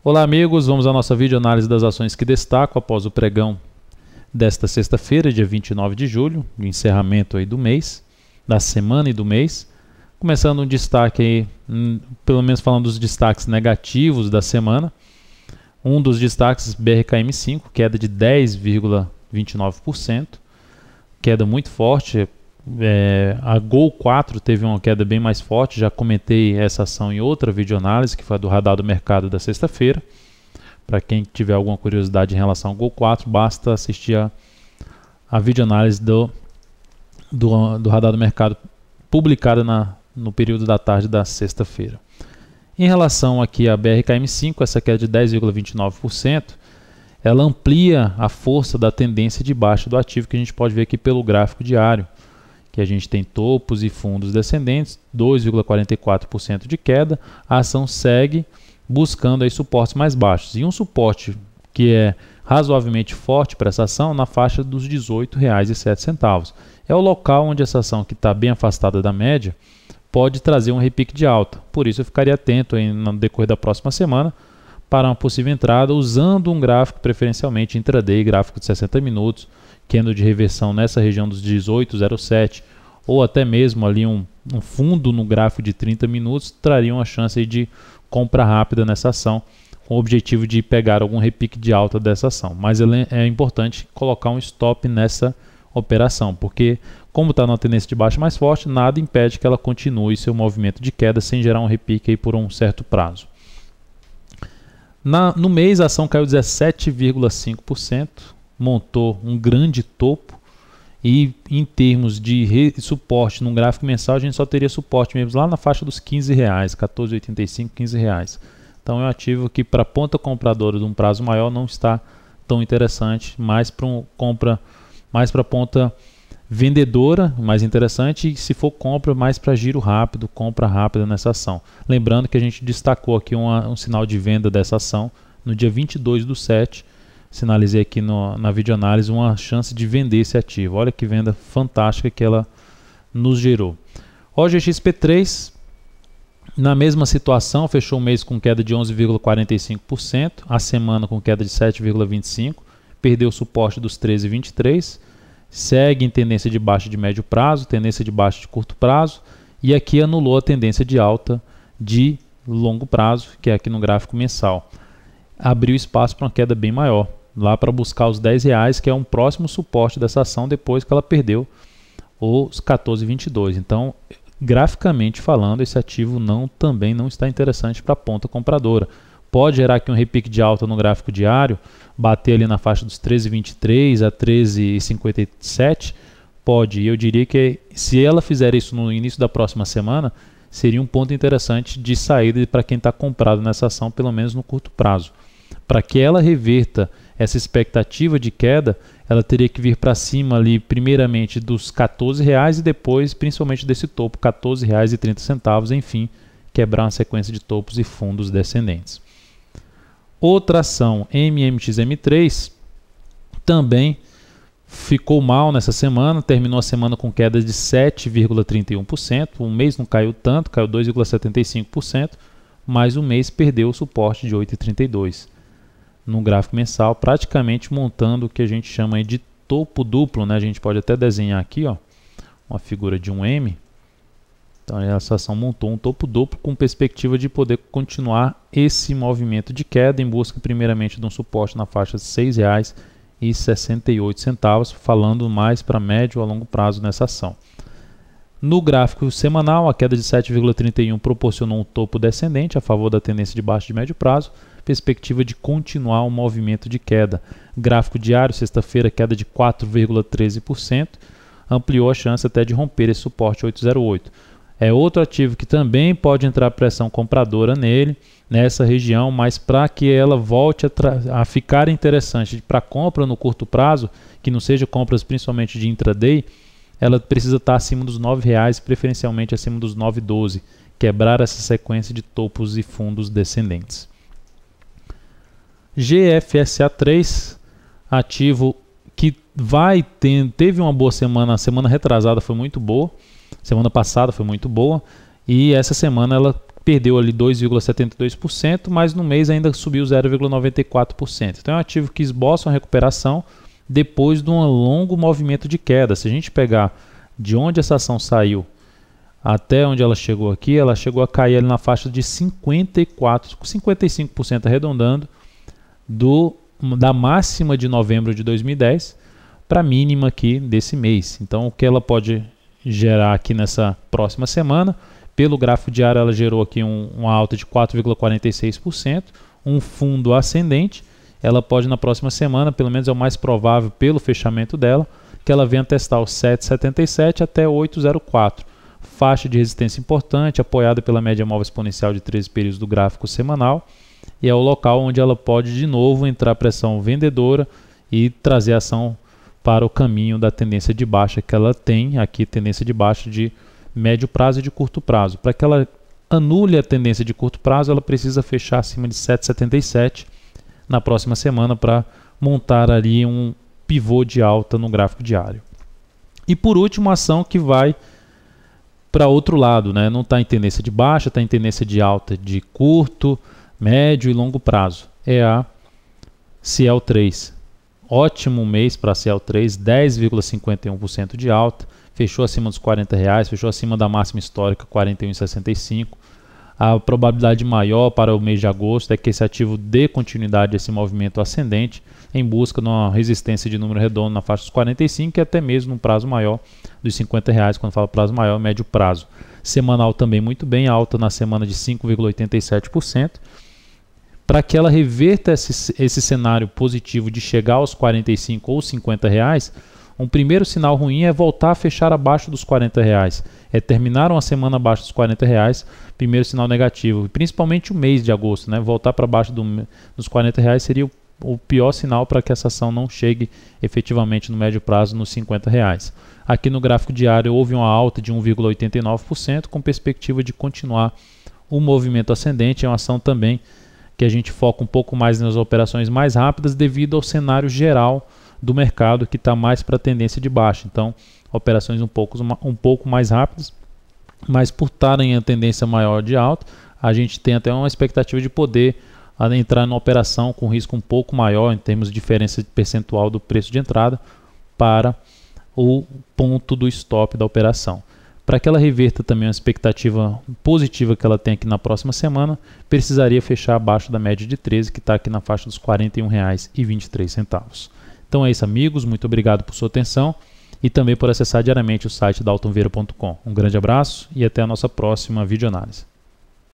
Olá amigos, vamos à nossa videoanálise das ações que destacam após o pregão desta sexta-feira, dia 29 de julho, o encerramento aí do mês, da semana e do mês. Começando um destaque aí, pelo menos falando dos destaques negativos da semana. Um dos destaques, BRKM5, queda de 10,29%, queda muito forte. A Gol4 teve uma queda bem mais forte, já comentei essa ação em outra videoanálise, que foi a do radar do mercado da sexta-feira. Para quem tiver alguma curiosidade em relação ao Gol4, basta assistir a videoanálise do radar do mercado publicada no período da tarde da sexta-feira. Em relação aqui à BRKM5, essa queda de 10,29%, ela amplia a força da tendência de baixa do ativo, que a gente pode ver aqui pelo gráfico diário, que a gente tem topos e fundos descendentes, 2,44% de queda. A ação segue buscando aí suportes mais baixos. E um suporte que é razoavelmente forte para essa ação na faixa dos R$ 18,07. É o local onde essa ação, que está bem afastada da média, pode trazer um repique de alta. Por isso eu ficaria atento aí no decorrer da próxima semana para uma possível entrada, usando um gráfico preferencialmente intraday, gráfico de 60 minutos, candle de reversão nessa região dos 18,07, ou até mesmo ali um fundo no gráfico de 30 minutos, traria uma chance aí de compra rápida nessa ação, com o objetivo de pegar algum repique de alta dessa ação. Mas é importante colocar um stop nessa operação, porque como está numa tendência de baixa mais forte, nada impede que ela continue seu movimento de queda sem gerar um repique aí por um certo prazo. No mês a ação caiu 17,5%, montou um grande topo, e em termos de suporte num gráfico mensal, a gente só teria suporte mesmo lá na faixa dos R$15, R$14,85, R$15. Então é um ativo que para a ponta compradora de um prazo maior não está tão interessante, mais para a ponta vendedora, mais interessante, e se for compra, mais para giro rápido, compra rápida nessa ação. Lembrando que a gente destacou aqui um sinal de venda dessa ação no dia 22/7, sinalizei aqui na videoanálise uma chance de vender esse ativo. Olha que venda fantástica que ela nos gerou. OGXP3, na mesma situação, fechou o mês com queda de 11,45%, a semana com queda de 7,25%, perdeu o suporte dos 13,23%, segue em tendência de baixa de médio prazo, tendência de baixa de curto prazo, e aqui anulou a tendência de alta de longo prazo, que é aqui no gráfico mensal. Abriu espaço para uma queda bem maior, lá para buscar os R$10, que é um próximo suporte dessa ação depois que ela perdeu os 14,22. Então, graficamente falando, esse ativo também não está interessante para a ponta compradora. Pode gerar aqui um repique de alta no gráfico diário, bater ali na faixa dos 13,23 a 13,57, pode. E eu diria que se ela fizer isso no início da próxima semana, seria um ponto interessante de saída para quem está comprado nessa ação, pelo menos no curto prazo. Para que ela reverta essa expectativa de queda, ela teria que vir para cima ali, primeiramente dos R$14 e depois, principalmente desse topo, R$14,30, enfim, quebrar uma sequência de topos e fundos descendentes. Outra ação, MMXM3, também ficou mal nessa semana, terminou a semana com queda de 7,31%, o mês não caiu tanto, caiu 2,75%, mas o mês perdeu o suporte de 8,32%. No gráfico mensal, praticamente montando o que a gente chama de topo duplo, né? A gente pode até desenhar aqui, ó, uma figura de um M. Então essa ação montou um topo duplo com perspectiva de poder continuar esse movimento de queda em busca primeiramente de um suporte na faixa de R$6,68, falando mais para médio a longo prazo nessa ação. No gráfico semanal, a queda de 7,31 proporcionou um topo descendente a favor da tendência de baixo de médio prazo, perspectiva de continuar um movimento de queda. Gráfico diário, sexta-feira, queda de 4,13%, ampliou a chance até de romper esse suporte 8,08. É outro ativo que também pode entrar pressão compradora nele, nessa região, mas para que ela volte a ficar interessante para compra no curto prazo, que não seja compras principalmente de intraday, ela precisa estar acima dos R$9, preferencialmente acima dos 9,12, quebrar essa sequência de topos e fundos descendentes. GFSA3, ativo que teve uma boa semana, a semana retrasada foi muito boa, semana passada foi muito boa, e essa semana ela perdeu ali 2,72%, mas no mês ainda subiu 0,94%. Então é um ativo que esboça uma recuperação depois de um longo movimento de queda. Se a gente pegar de onde essa ação saiu até onde ela chegou aqui, ela chegou a cair ali na faixa de 55% arredondando da máxima de novembro de 2010 para a mínima aqui desse mês. Então o que ela pode gerar aqui nessa próxima semana? Pelo gráfico diário ela gerou aqui uma alta de 4,46%, um fundo ascendente. Ela pode na próxima semana, pelo menos é o mais provável pelo fechamento dela, que ela venha testar os 7,77 até 8,04. Faixa de resistência importante, apoiada pela média móvel exponencial de 13 períodos do gráfico semanal, e é o local onde ela pode de novo entrar pressão vendedora e trazer a ação para o caminho da tendência de baixa que ela tem aqui, tendência de baixa de médio prazo e de curto prazo. Para que ela anule a tendência de curto prazo, ela precisa fechar acima de 7,77 na próxima semana para montar ali um pivô de alta no gráfico diário. E por último, a ação que vai para outro lado, né? Não está em tendência de baixa, está em tendência de alta de curto, médio e longo prazo. É a Ciel3. Ótimo mês para a Ciel3, 10,51% de alta. Fechou acima dos R$40, fechou acima da máxima histórica 41,65. A probabilidade maior para o mês de agosto é que esse ativo dê continuidade a esse movimento ascendente em busca de uma resistência de número redondo na faixa dos 45 e até mesmo no prazo maior dos R$50, quando falo prazo maior, médio prazo. Semanal também muito bem, alta na semana de 5,87%. Para que ela reverta esse cenário positivo de chegar aos 45 ou R$50, um primeiro sinal ruim é voltar a fechar abaixo dos R$40. É terminar uma semana abaixo dos R$40, primeiro sinal negativo. Principalmente o mês de agosto, né? Voltar para baixo dos R$40 seria o pior sinal para que essa ação não chegue efetivamente no médio prazo nos R$50. Aqui no gráfico diário houve uma alta de 1,89% com perspectiva de continuar o movimento ascendente. É uma ação também que a gente foca um pouco mais nas operações mais rápidas devido ao cenário geral do mercado que está mais para a tendência de baixa. Então, operações um pouco mais rápidas, mas por estarem em a tendência maior de alta, a gente tem até uma expectativa de poder entrar numa operação com risco um pouco maior em termos de diferença percentual do preço de entrada para o ponto do stop da operação. Para que ela reverta também uma expectativa positiva que ela tem aqui na próxima semana, precisaria fechar abaixo da média de 13, que está aqui na faixa dos R$41,23. Então é isso, amigos. Muito obrigado por sua atenção e também por acessar diariamente o site da altonveira.com. Um grande abraço e até a nossa próxima videoanálise.